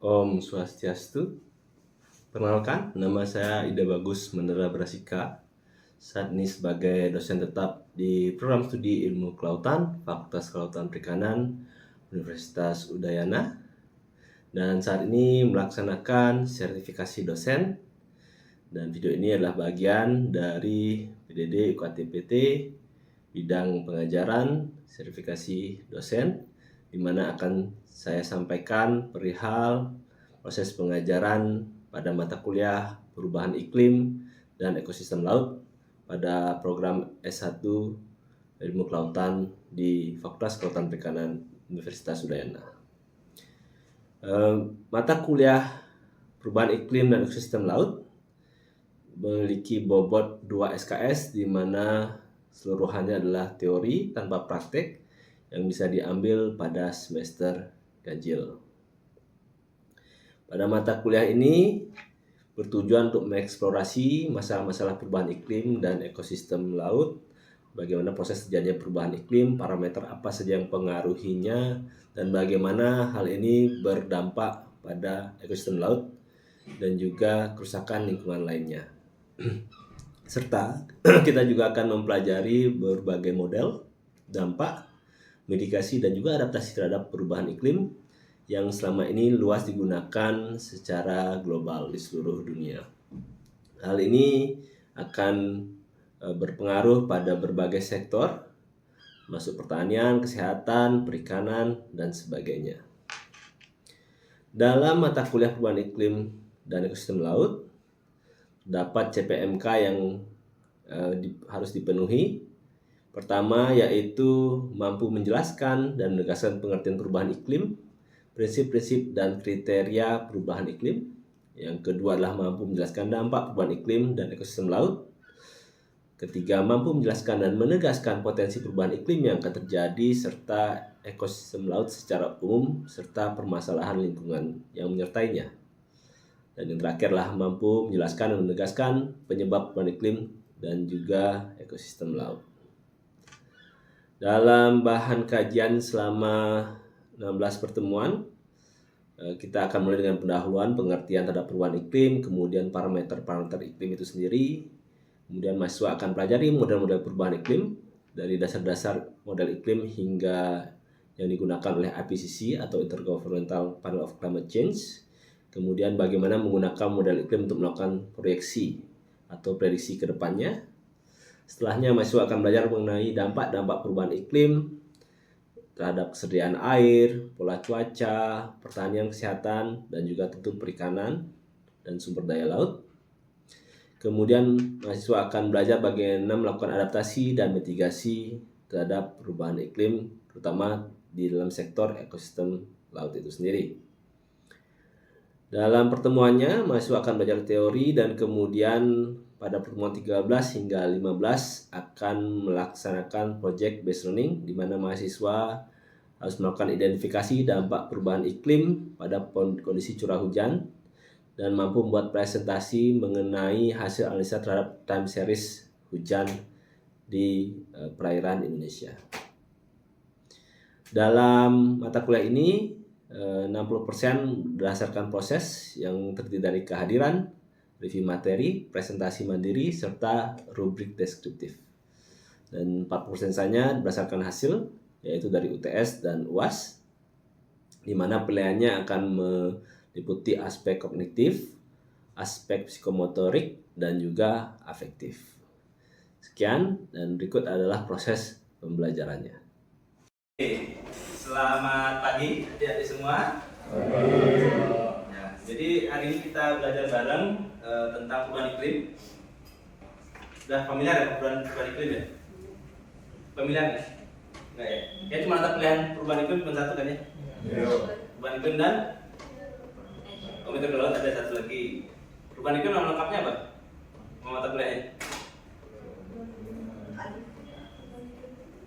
Om Swastiastu. Perkenalkan, nama saya Ida Bagus Mandala Brasika. Saat ini sebagai dosen tetap di program studi Ilmu Kelautan, Fakultas Kelautan Perikanan, Universitas Udayana. Dan saat ini melaksanakan sertifikasi dosen. Dan video ini adalah bagian dari PDD UKT-PT bidang pengajaran sertifikasi dosen, di mana akan saya sampaikan perihal proses pengajaran pada mata kuliah perubahan iklim dan ekosistem laut pada program S1 Ilmu Kelautan di Fakultas Kelautan Perikanan Universitas Udayana. Mata kuliah perubahan iklim dan ekosistem laut memiliki bobot 2 SKS, di mana seluruhannya adalah teori tanpa praktek yang bisa diambil pada semester ganjil. Pada mata kuliah ini bertujuan untuk mengeksplorasi masalah-masalah perubahan iklim dan ekosistem laut, bagaimana proses terjadinya perubahan iklim, parameter apa saja yang mempengaruhinya, dan bagaimana hal ini berdampak pada ekosistem laut dan juga kerusakan lingkungan lainnya. Serta kita juga akan mempelajari berbagai model, dampak, mitigasi, dan juga adaptasi terhadap perubahan iklim yang selama ini luas digunakan secara global di seluruh dunia. Hal ini akan berpengaruh pada berbagai sektor, masuk pertanian, kesehatan, perikanan, dan sebagainya. Dalam mata kuliah perubahan iklim dan ekosistem laut, dapat CPMK yang harus dipenuhi. Pertama yaitu mampu menjelaskan dan menegaskan pengertian perubahan iklim, prinsip-prinsip dan kriteria perubahan iklim. Yang kedua adalah mampu menjelaskan dampak perubahan iklim dan ekosistem laut. Ketiga, mampu menjelaskan dan menegaskan potensi perubahan iklim yang akan terjadi serta ekosistem laut secara umum serta permasalahan lingkungan yang menyertainya. Dan yang terakhirlah mampu menjelaskan dan menegaskan penyebab perubahan iklim dan juga ekosistem laut. Dalam bahan kajian selama 16 pertemuan, kita akan mulai dengan pendahuluan pengertian terhadap perubahan iklim, kemudian parameter-parameter iklim itu sendiri. Kemudian mahasiswa akan pelajari model-model perubahan iklim dari dasar-dasar model iklim hingga yang digunakan oleh IPCC atau Intergovernmental Panel of Climate Change. Kemudian bagaimana menggunakan model iklim untuk melakukan proyeksi atau prediksi ke depannya. Setelahnya mahasiswa akan belajar mengenai dampak-dampak perubahan iklim terhadap kesediaan air, pola cuaca, pertanian, kesehatan, dan juga tentu perikanan dan sumber daya laut. Kemudian mahasiswa akan belajar bagaimana melakukan adaptasi dan mitigasi terhadap perubahan iklim, terutama di dalam sektor ekosistem laut itu sendiri. Dalam pertemuannya, mahasiswa akan belajar teori dan kemudian pada pertemuan 13 hingga 15 akan melaksanakan project based learning, di mana mahasiswa harus melakukan identifikasi dampak perubahan iklim pada kondisi curah hujan dan mampu membuat presentasi mengenai hasil analisa terhadap time series hujan di perairan Indonesia. Dalam mata kuliah ini 60% berdasarkan proses yang terdiri dari kehadiran, review materi, presentasi mandiri, serta rubrik deskriptif. Dan 40% saja berdasarkan hasil, yaitu dari UTS dan UAS, di mana penilaiannya akan meliputi aspek kognitif, aspek psikomotorik, dan juga afektif. Sekian, dan berikut adalah proses pembelajarannya. Selamat pagi adik-adik semua. Nah, jadi hari ini kita belajar bareng tentang perubahan iklim. Sudah familiar ya perubahan iklim ya? Familiar ya? Enggak ya? Ya cuma mata kuliah perubahan iklim cuma satu kan ya? Iya. Perubahan iklim dan komite laut ada satu lagi. Perubahan iklim nama lengkapnya apa? Mata kuliahnya?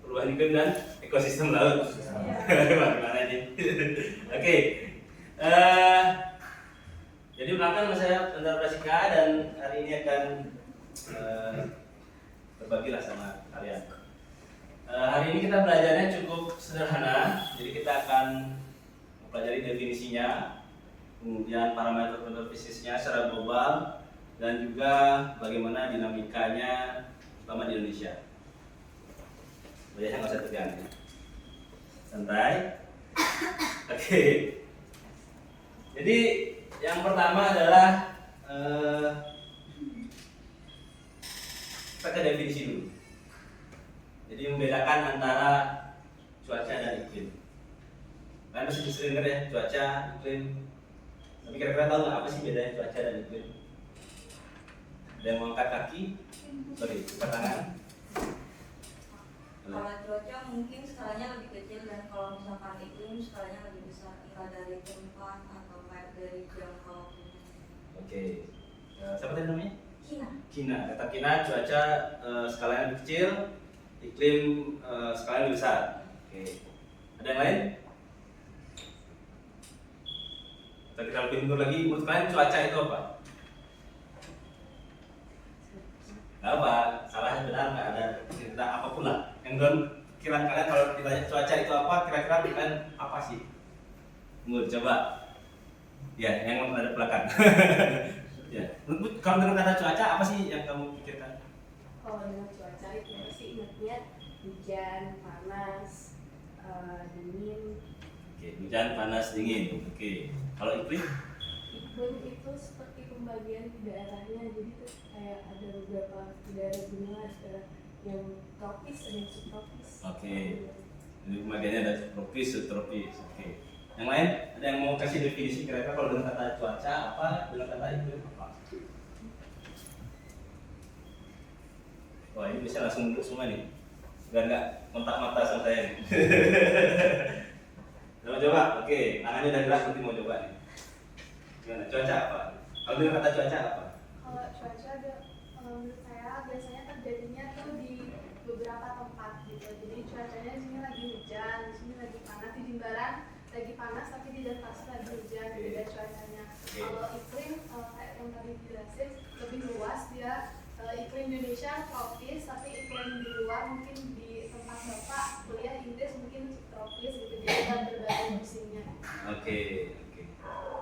Perubahan iklim dan ekosistem laut. Bagaimana ini? Oke. Jadi perkenalkan saya Mandala Brasika dan hari ini akan berbagi lah sama kalian. Hari ini kita belajarnya cukup sederhana, jadi kita akan mempelajari definisinya, kemudian parameter fisiknya secara global, dan juga bagaimana dinamikanya selama di Indonesia. Wajahnya nggak usah tegang ya. Santai. Oke. Jadi yang pertama adalah kita ke definisi dulu. Jadi membedakan antara cuaca dan iklim. Kalian pasti sering dengar ya, cuaca, iklim. Tapi kira-kira tahu nggak apa sih bedanya cuaca dan iklim? Ada yang mau angkat kaki? Sorry, angkat tangan. Kalau cuaca mungkin skalanya lebih kecil, dan kalau misalkan iklim skalanya lebih besar, entah dari tempat atau kayak dari jangkauannya. Oke. Siapa tadi namanya? Kina. Kata Kina, cuaca skalanya lebih kecil, iklim skalanya lebih besar. Oke. Ada yang lain? Kita lebih mundur lagi. Menurut kalian cuaca itu apa? Gak apa, salah benar nggak ada cerita apapun lah. Yang dalam pikiran kalian kalau ditanya cuaca itu apa, kira-kira kalian apa sih? Menurut coba. Ya, yang ada belakang. Ya, kalau dengar kata cuaca apa sih yang kamu pikirkan? Kalau dengan cuaca itu pasti ingatnya hujan, panas, dingin. Oke, hujan, panas, dingin. Oke. Kalau iklim? Iklim itu seperti pembagian daerahnya, jadi tuh kayak ada beberapa daerah gunung, ada yang tropis, ada yang subtropis. Oke. Jadi pembagiannya ada tropis, subtropis. Oke. Yang lain ada yang mau kasih definisi kira-kira kalau dengan kata cuaca apa, dengan kata iklim apa? Wah, ini bisa langsung duduk semua nih. Biar nggak kontak mata sama saya nih. Coba, oke, tangannya udah gerak, nanti mau coba nih. Gimana? Cuaca apa? Kalau dengan kata cuaca apa? Kalau cuaca ada, menurut saya biasanya terjadinya tuh di beberapa tempat gitu. Jadi cuacanya di sini lagi hujan, di sini lagi panas, di Jimbaran lagi panas, tapi di Denpasar lagi hujan. Beda cuacanya. Kalau iklim kayak yang tadi dijelasin lebih luas, dia iklim Indonesia tropis, tapi iklim di luar mungkin di tempat bapak kuliah Inggris mungkin tropis gitu. Jadi ada berbagai musimnya. Oke.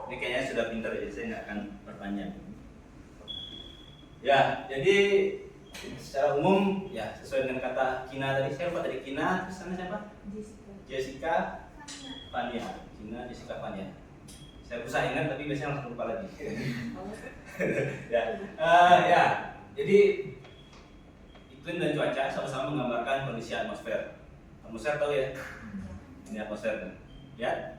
Ini kayaknya sudah pintar ya, saya nggak akan perpanjang. Ya, jadi secara umum ya sesuai dengan kata Kina tadi. Saya lupa tadi Kina, terus sana siapa? Jessica Fania. Kina, Jessica Fania. Saya berusaha ingat tapi biasanya langsung lupa lagi. Ya, jadi iklim dan cuaca sama-sama menggambarkan kondisi atmosfer. Atmosfer tahu ya? Ini atmosfer kan? Ya?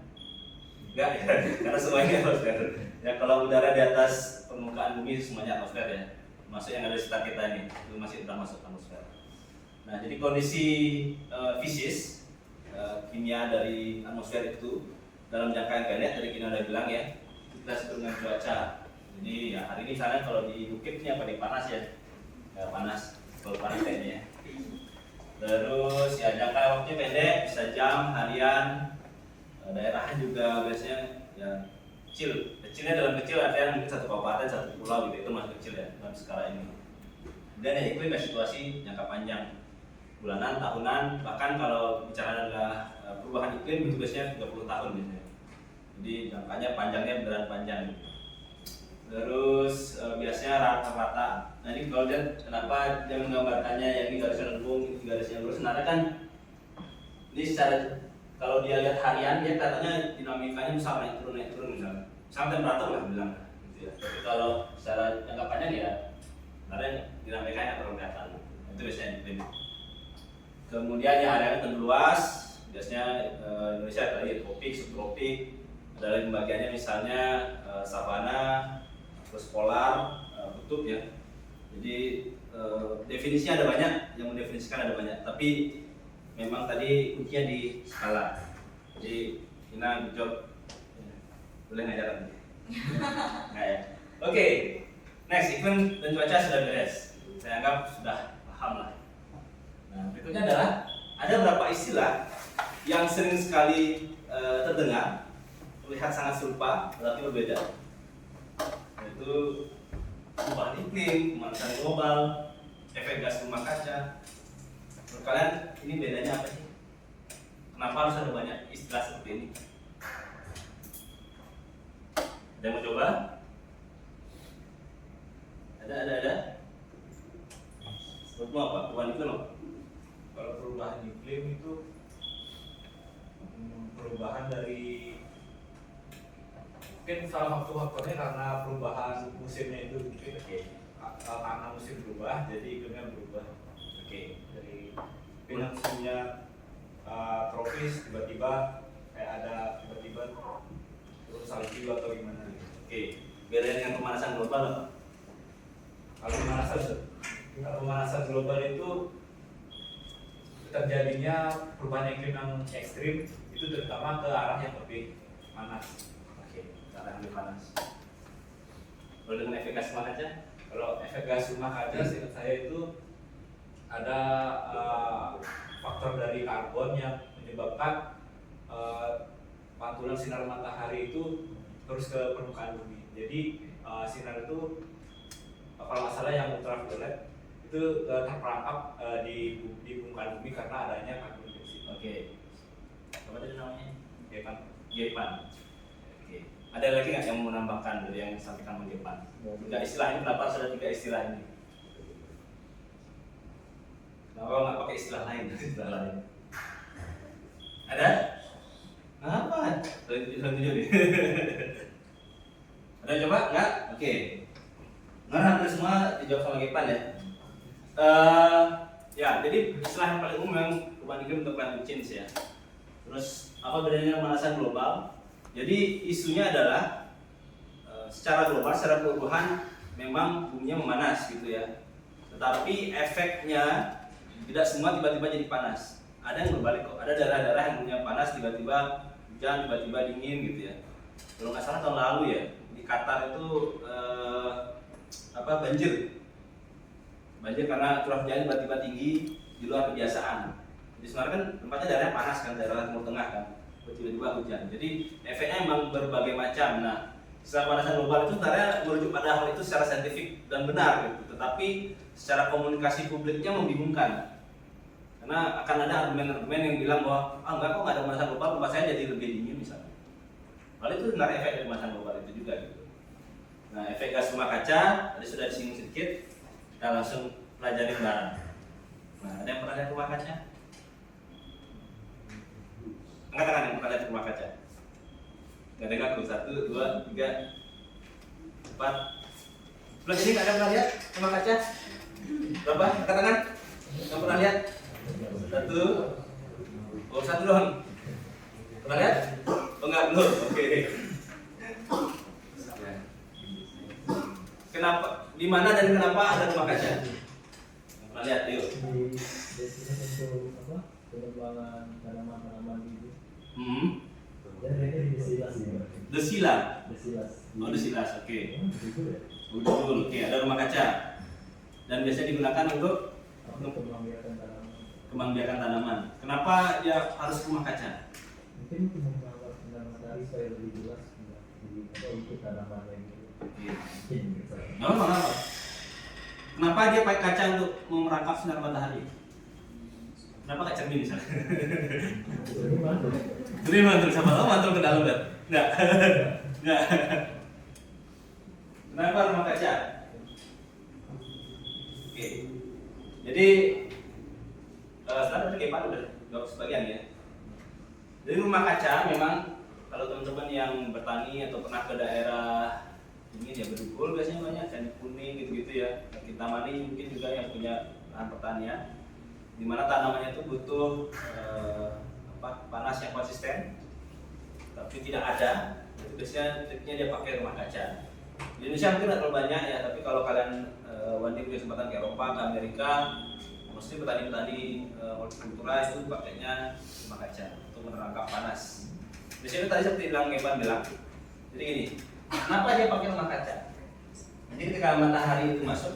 Enggak ya, karena semuanya atmosfer. Ya kalau udara di atas permukaan bumi semuanya atmosfer ya. Masuk yang ada di sekitar kita ini, itu masih sudah masuk atmosfer. Nah, jadi kondisi fisis kimia dari atmosfer itu dalam jangka yang pendek tadi kita udah bilang ya, kita sebut dengan cuaca. Jadi ya hari ini misalnya kalau di Bukit ini apa nih, panas ya? Ya panas, kalau panas kayaknya ya. Terus ya jangka waktunya pendek, bisa jam, harian. Daerahnya juga biasanya ya kecil. Kecilnya dalam kecil artinya mungkin satu kabupaten, satu pulau gitu, itu masih kecil ya dalam skala ini. Dan ya iklim ya situasi jangka panjang, bulanan, tahunan, bahkan kalau bicara adalah perubahan iklim itu biasanya 30 tahun biasanya. Jadi jangkanya panjangnya beneran panjang. Terus biasanya rata-rata. Nah ini kalau lihat kenapa dia menggambarkannya yang ini garisnya lengkung, ini garisnya lurus, sebenarnya kan ini secara kalau dia lihat harian dia katanya dinamikanya bisa naik turun misalnya. Sampai temperatur lah bilang gitu ya. Tapi kalau secara jangka panjang ya sebenarnya dinamikanya terlalu kelihatan. Itu biasanya iklim. Kemudian ya hariannya tentu luas. Biasanya Indonesia tadi tropik, subtropik. Ada lagi pembagiannya misalnya savana, terus polar, kutub ya. Jadi definisinya ada banyak, yang mendefinisikan ada banyak. Tapi memang tadi kuncinya di skala. Jadi kita job boleh ngajar nanti. Nah, ya. Oke, next iklim dan cuaca sudah beres. Saya anggap sudah paham lah. Nah, berikutnya adalah ada beberapa istilah yang sering sekali terdengar, terlihat sangat serupa tetapi berbeda. Yaitu perubahan iklim, pemanasan global, efek gas rumah kaca. Menurut kalian ini bedanya apa sih? Kenapa harus ada banyak istilah seperti ini? Ada yang mau coba? Ada. Menurutmu apa? Perubahan iklim apa? Kalau perubahan iklim itu perubahan dari mungkin salah satu faktornya karena perubahan musimnya itu mungkin karena musim berubah jadi iklimnya berubah. Dari yang musimnya tropis tiba-tiba kayak ada tiba-tiba turun salju atau gimana gitu. Beda dengan pemanasan global apa? Kalau pemanasan global itu terjadinya perubahan iklim yang ekstrim itu terutama ke arah yang lebih panas. Cara yang lebih panas. Kalau dengan efek gas rumah kaca? Kalau efek gas rumah kaca seingat saya itu ada faktor dari karbon yang menyebabkan pantulan sinar matahari itu terus ke permukaan bumi. Jadi sinar itu kalau nggak salah yang ultraviolet itu terperangkap di permukaan bumi karena adanya karbon dioksida. Apa tadi namanya? Gepan. Ada lagi nggak yang mau menambahkan dari yang disampaikan Bang Gepan? 3 istilah ini, kenapa sudah 3 istilah ini? Kenapa nggak pakai istilah lain? Ada? Apa? Sudah 7 nih. Ada yang coba? Nggak? Nggak, hampir semua dijawab sama Gepan ya. Ya, jadi istilah yang paling umum yang perubahan iklim untuk climate change ya. Terus apa bedanya dengan pemanasan global? Jadi isunya adalah secara global, secara keseluruhan memang buminya memanas gitu ya. Tetapi efeknya tidak semua tiba-tiba jadi panas. Ada yang berbalik kok. Ada daerah-daerah yang punya panas tiba-tiba hujan, tiba-tiba dingin gitu ya. Kalau nggak salah tahun lalu ya di Qatar itu banjir karena curah hujan tiba-tiba tinggi di luar kebiasaan. Jadi sebenarnya kan tempatnya daerahnya panas kan, daerah Timur Tengah kan, tiba-tiba hujan. Jadi efeknya memang berbagai macam. Nah, secara pemanasan global itu sebenarnya merujuk pada hal itu secara saintifik dan benar gitu. Tetapi secara komunikasi publiknya membingungkan. Karena akan ada argumen-argumen yang bilang bahwa enggak kok nggak ada pemanasan global, tempat saya jadi lebih dingin misalnya. Lalu itu sebenarnya efek dari pemanasan global itu juga gitu. Nah, efek gas rumah kaca tadi sudah disinggung sedikit. Kita langsung pelajari bareng. Nah, ada yang pernah lihat rumah kaca? Angkat tangan yang pernah lihat rumah kaca. Nggak dengar tuh, 1, 2, 3, 4. Sebelah sini nggak ada pernah lihat rumah kaca? Berapa? Angkat tangan. Yang pernah lihat? 1. Oh, 1 doang. Pernah lihat? Oh enggak, belum. Oke. Kenapa? Di mana dan kenapa ada rumah kaca? Pernah lihat, yuk. Destinasi untuk pengembangan tanaman-tanaman gitu. Dan mereka di Desilas. Oh, desilas. Oke. Betul. Oke, ada rumah kaca. Dan biasanya digunakan untuk kembang biakan tanaman. Kenapa dia harus rumah kaca? Mungkin untuk menggambar sinar matahari supaya lebih jelas untuk tanaman yang gitu. Kenapa? Kenapa dia pakai kaca untuk merangkap sinar matahari? Kenapa nggak cermin misalnya? Cermin mantul sama lo mantul ke dalam kan? Nggak. Kenapa rumah kaca? Oke. Jadi sekarang Gepan udah jawab sebagian ya. Jadi rumah kaca memang kalau teman-teman yang bertani atau pernah ke daerah ini ya Bedugul biasanya banyak Candi Kuning gitu-gitu ya. Kita Mani mungkin juga yang punya lahan pertanian di mana tanamannya itu butuh panas yang konsisten tapi tidak ada. Itu biasanya triknya dia pakai rumah kaca. Di Indonesia mungkin tidak terlalu banyak ya, tapi kalau kalian Wandi punya kesempatan ke Eropa, ke Amerika, mesti petani-petani hortikultura itu pakainya rumah kaca untuk menerangkap panas. Di sini tadi seperti Gepan bilang. Jadi gini, kenapa dia pakai rumah kaca? Jadi ketika matahari itu masuk,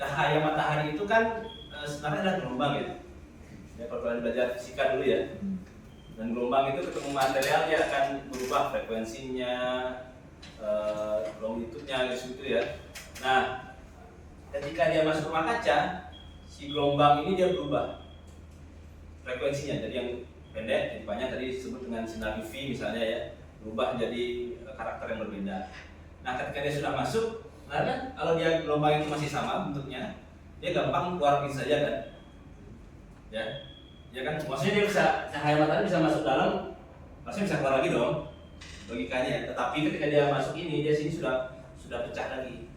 cahaya matahari itu kan sebenarnya adalah gelombang ya. Ya kalau kalian belajar fisika dulu ya. Dan gelombang itu ketemu material dia akan berubah frekuensinya, longitudenya gitu ya. Nah, ketika dia masuk rumah kaca, si gelombang ini dia berubah frekuensinya. Jadi yang pendek, jadi banyak tadi disebut dengan sinar UV misalnya ya. berubah jadi karakter yang berbeda. Nah, ketika dia sudah masuk, nah kan kalau dia gelombang itu masih sama bentuknya, dia gampang keluar begitu saja kan? Ya kan? Maksudnya dia bisa cahaya matahari bisa masuk dalam, maksudnya bisa keluar lagi dong logikanya. Tetapi ketika dia masuk ini, dia sini sudah pecah lagi.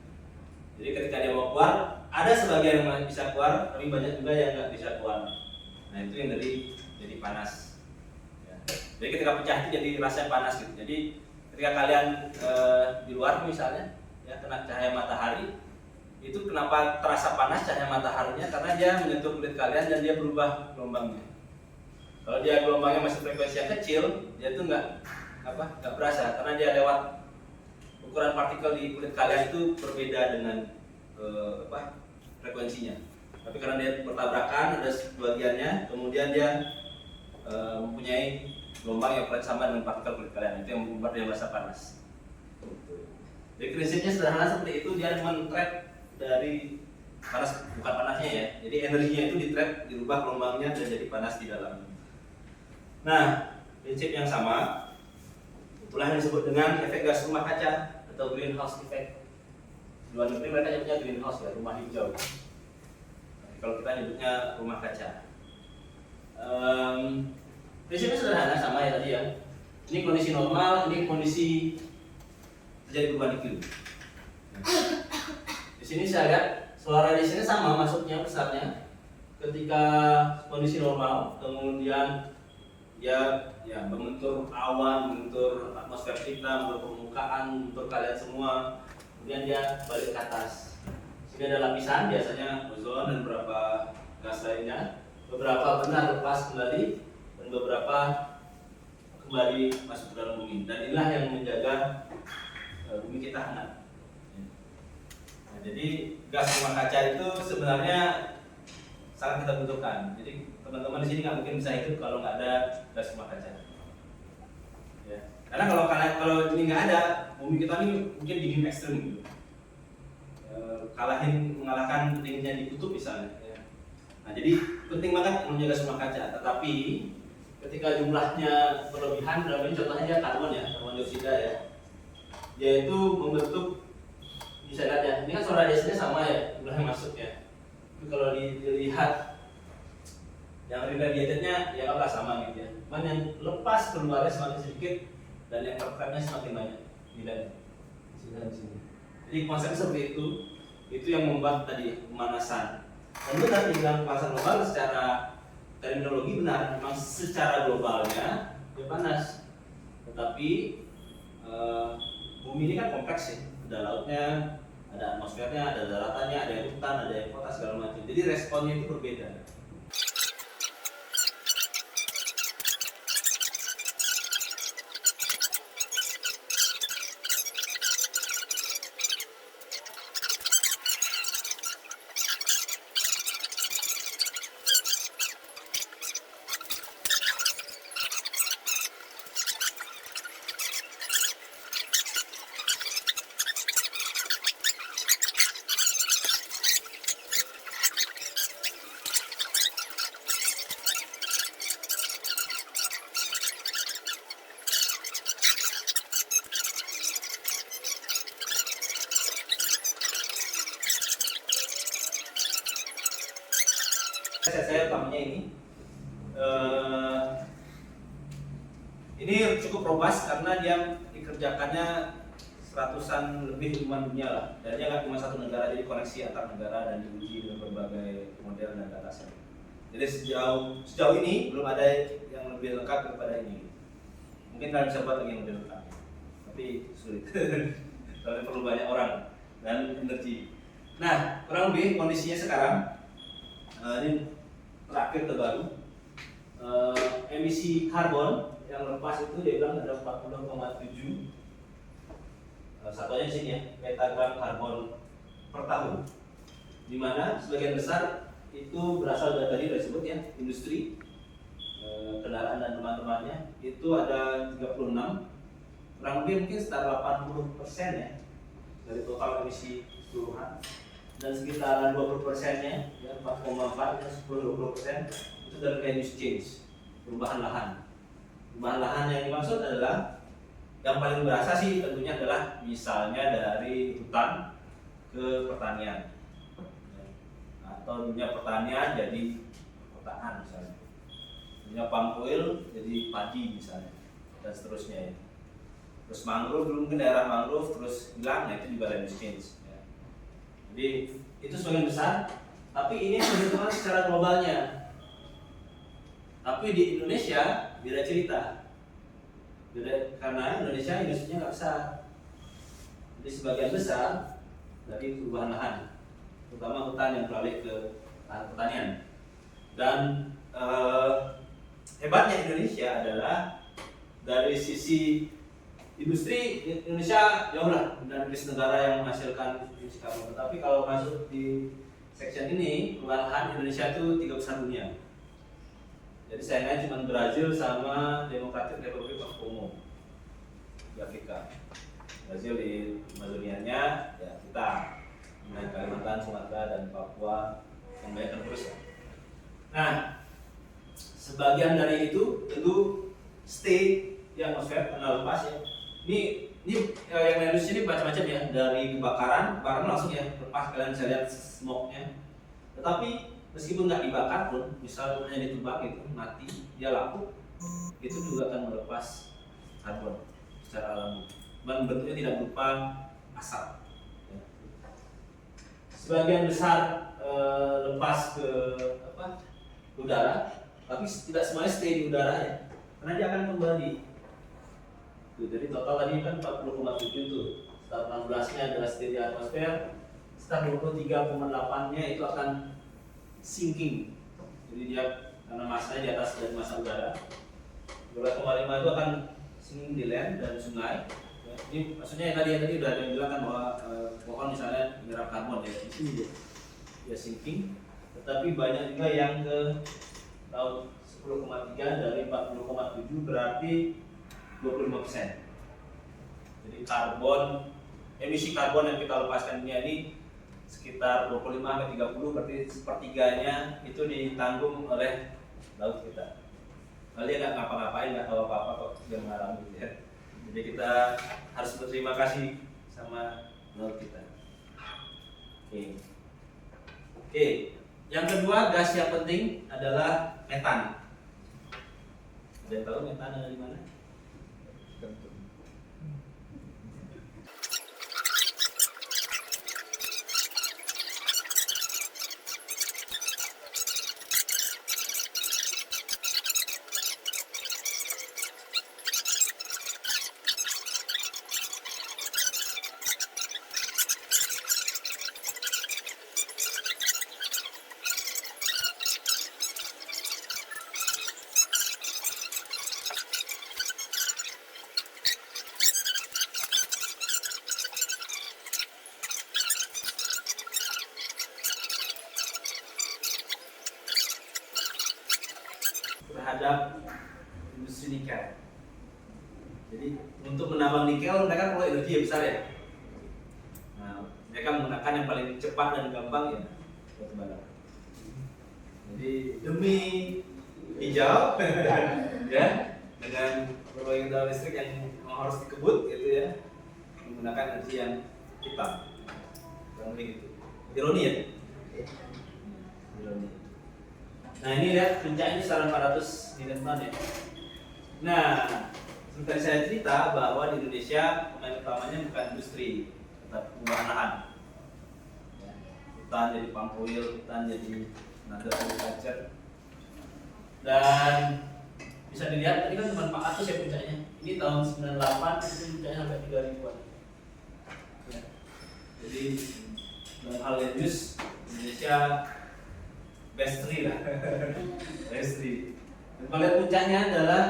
Jadi ketika dia mau keluar, ada sebagian yang bisa keluar, tapi banyak juga yang nggak bisa keluar. Nah itu yang jadi panas. Ya. Jadi ketika pecah itu jadi rasanya panas gitu. Jadi ketika kalian di luar misalnya, ya kena cahaya matahari, itu kenapa terasa panas cahaya mataharinya? Karena dia menyentuh kulit kalian dan dia berubah gelombangnya. Kalau dia gelombangnya masih frekuensi yang kecil, dia tuh nggak berasa karena dia lewat ukuran partikel di kulit kalian itu berbeda dengan frekuensinya. Tapi karena dia bertabrakan ada sebagiannya, kemudian dia mempunyai gelombang yang sama dengan partikel kulit kalian, itu yang membuat dia merasa panas. Jadi prinsipnya sederhana seperti itu, dia men-trap dari panas, bukan panasnya ya. Jadi energinya itu di-trap, dirubah gelombangnya dan jadi panas di dalamnya. Nah, prinsip yang sama itulah yang disebut dengan efek gas rumah kaca atau greenhouse effect. Di luar negeri mereka nyebutnya greenhouse ya, rumah hijau. Tapi kalau kita nyebutnya rumah kaca. Prinsipnya sederhana sama ya tadi ya. Ini kondisi normal, ini kondisi terjadi perubahan iklim. Di sini saya lihat suara di sini sama masuknya besarnya. Ketika kondisi normal, kemudian dia ya membentur awan, membentur atmosfer kita, membentur permukaan, membentur kalian semua. Kemudian dia balik ke atas. Sini ada lapisan, biasanya ozon dan beberapa gas lainnya. Beberapa benar lepas kembali dan beberapa kembali masuk ke dalam bumi. Dan inilah yang menjaga bumi kita hangat. Nah, jadi gas rumah kaca itu sebenarnya sangat kita butuhkan. Jadi teman-teman di sini nggak mungkin bisa hidup kalau nggak ada gas rumah kaca. Ya. Karena kalau ini nggak ada, bumi kita ini mungkin dingin ekstrim gitu. Mengalahkan dinginnya di kutub misalnya. Ya. Nah jadi penting banget menjaga gas rumah kaca. Tetapi ketika jumlahnya berlebihan, dalam ini contohnya dia karbon dioksida ya. Dia itu membentuk, bisa lihat ya, ini kan suara dioksida sama ya, jumlahnya masuk ya. Tapi kalau dilihat yang radiatornya ya apa sama gitu ya. Cuman yang lepas keluarnya semakin sedikit dan yang tertrapnya semakin banyak. Tidak di sini. Jadi konsep seperti itu yang membuat tadi pemanasan. Dan benar dibilang pemanasan global secara terminologi benar, memang secara globalnya dia panas. Tetapi bumi ini kan kompleks ya, ada lautnya, ada atmosfernya, ada daratannya, ada yang hutan, ada yang kota segala macam. Jadi responnya itu berbeda. Saya utamanya ini cukup robust karena dia dikerjakannya seratusan lebih ilmuwan dunia lah, dan dia nggak cuma satu negara, jadi koneksi antar negara dan diuji dengan berbagai model dan dataset. Jadi sejauh ini belum ada yang lebih lengkap daripada ini. Mungkin kalian bisa buat lagi yang lebih lengkap, tapi sulit soalnya perlu banyak orang dan energi. Nah, kurang lebih kondisinya sekarang ini terakhir terbaru, emisi karbon yang lepas itu dia bilang ada 40,7 satuannya di sini ya, petagram karbon per tahun, di mana sebagian besar itu berasal dari tadi disebut ya, industri, kendaraan dan teman-temannya itu ada 36, kurang lebih mungkin sekitar 80% ya dari total emisi keseluruhan. Dan sekitar 20%-nya, ya 4,4 dan 10-20% itu dari land use change, perubahan lahan. Perubahan lahan yang dimaksud adalah Yang paling berasa sih tentunya adalah misalnya dari hutan ke pertanian, atau dunia pertanian jadi perkotaan misalnya, dunia palm oil jadi padi misalnya, dan seterusnya ya. Terus mangrove, dulu mungkin daerah mangrove terus hilang, nah itu juga land use change ya. Jadi itu sebagian besar, tapi ini perhitungan secara globalnya. Tapi di Indonesia beda cerita, karena Indonesia industrinya nggak besar. Jadi sebagian besar dari perubahan lahan, terutama hutan yang beralih ke lahan pertanian. Dan hebatnya Indonesia adalah dari sisi industri, Indonesia jauh lah dari negara yang menghasilkan emisi karbon. Tapi kalau masuk di section ini, lahan Indonesia itu 3 besar dunia. Jadi sayangnya cuma Brazil sama Democratic Republic of Congo di Afrika. Brazil di Amazonianya, ya kita, kemudian Kalimantan, Sumatera, dan Papua yang banyak terus. Nah, sebagian dari itu tentu stay di atmosfer karena lepas ya. Ini yang Indonesia ini macam-macam ya, dari kebakaran langsung ya lepas, kalian bisa lihat smoke-nya. Tetapi meskipun nggak dibakar pun, misal hanya ditebak itu mati, dia lapuk, itu juga akan melepas karbon secara alami. Dan bentuknya tidak berupa asap. Ya. Sebagian besar lepas ke udara, tapi tidak semuanya stay di udara ya, karena dia akan kembali. Tuh, jadi total tadi kan 40,7 tuh, sekitar 16-nya adalah stay di atmosfer, sekitar 23,8-nya itu akan sinking. Jadi dia karena masanya di atas dari massa udara. 12,5 itu akan sinking di land dan sungai. Ini maksudnya yang tadi udah ada yang bilang kan bahwa pohon misalnya menyerap karbon ya, di sini dia sinking. Tetapi banyak juga yang ke laut, 10,3 dari 40,7 berarti 25%. Jadi emisi karbon yang kita lepaskan ini sekitar 25-30, berarti sepertiganya itu ditanggung oleh laut kita. Lalu dia nggak ngapa-ngapain, nggak tahu apa-apa kok dia mengalami gitu ya. Jadi kita harus berterima kasih sama laut kita. Oke. Yang kedua, gas yang penting adalah metan. Ada yang tahu metan ada di mana? Terhadap industri nikel. Jadi untuk menambang nikel mereka perlu energi yang besar ya. Nah, mereka menggunakan yang paling cepat dan gampang ya, batu bara. Jadi demi hijau ya, dengan berbagai kendaraan listrik yang harus dikebut gitu ya, menggunakan energi yang hitam. Kurang lebih gitu. Ironi ya. Ironi. Nah ini lihat puncaknya sekitar 400 miliar ton ya. Nah, seperti saya cerita bahwa di Indonesia pemain utamanya bukan industri, tetapi pengembangan lahan. Ya, hutan jadi palm oil, hutan jadi tenaga agriculture. Dan bisa dilihat tadi kan cuma 400 ya puncaknya. Ini tahun 98 itu puncaknya sampai 3000-an. Ya. Jadi dalam hal land use Indonesia best three lah. Best three. Dan kalau lihat puncaknya adalah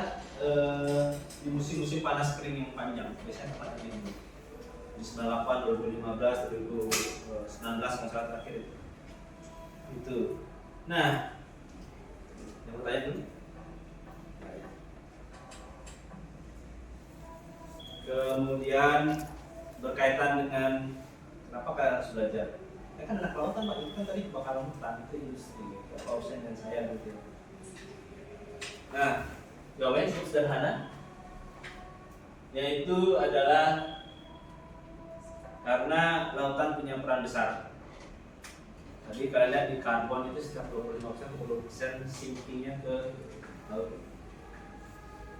di musim-musim panas kering yang panjang. Biasanya tepat di sini. Di 98, 2015, 2019 masalah terakhir itu. Nah, yang bertanya dulu. Kemudian berkaitan dengan kenapa kalian harus belajar? Ya kan anak kelautan Pak, itu kan tadi kebakaran hutan itu industri, gitu. Pausen dan saya gitu. Nah, jawabannya cukup sederhana. yaitu adalah karena lautan punya peran besar. Tadi kalian lihat di karbon itu sekitar 25% 10% sinking-nya ke laut.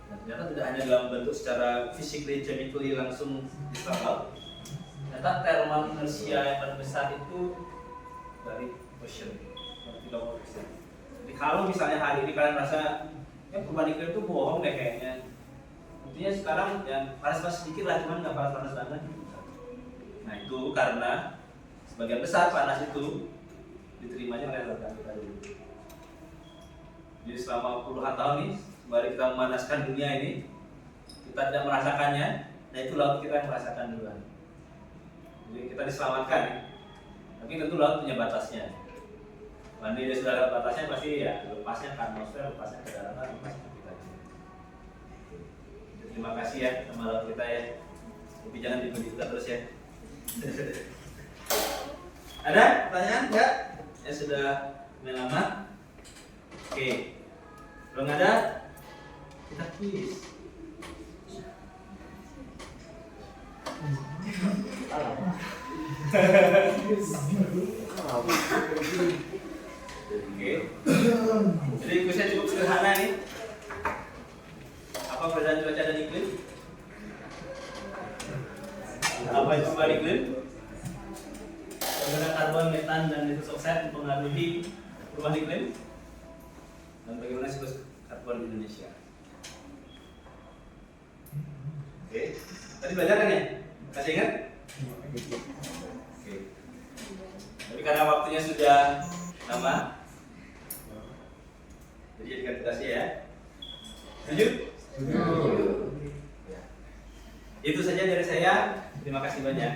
Dan ternyata tidak hanya dalam bentuk secara physically chemically langsung diserap laut. Ternyata thermal inertia yang paling besar itu dari ocean, 30%. Jadi kalau misalnya hari ini kalian merasa perubahan iklim itu bohong deh kayaknya. Intinya sekarang yang panas-panas sedikit lah, cuman nggak panas-panas banget. Nah itu karena sebagian besar panas itu diterimanya oleh lautan kita dulu. Jadi selama puluhan tahun nih, sembari kita memanaskan dunia ini, kita tidak merasakannya. Nah itu laut kita yang merasakan duluan. Jadi kita diselamatkan. Tapi tentu laut punya batasnya. Nanti dia sudah ada batasnya pasti ya lepasnya ke atmosfer, lepasnya ke daratan, lepasnya ke kita. Terima kasih ya sama laut kita ya. Tapi jangan dipuji kita terus ya. Ada pertanyaan enggak? Ya sudah main lama. Oke. Belum ada? Kita quiz. Oke. Jadi kuisnya cukup sederhana nih. Apa perbedaan cuaca dan iklim? Apa itu perubahan iklim? Bagaimana karbon, metan, dan nitrous oxide mempengaruhi perubahan iklim? Dan bagaimana siklus karbon di Indonesia? Oke. Tadi belajar kan ya? Masih ingat? Oke. Tapi karena waktunya sudah lama, jadi jadikan tugasnya ya. Setuju? Ya. Itu saja dari saya. Terima kasih banyak.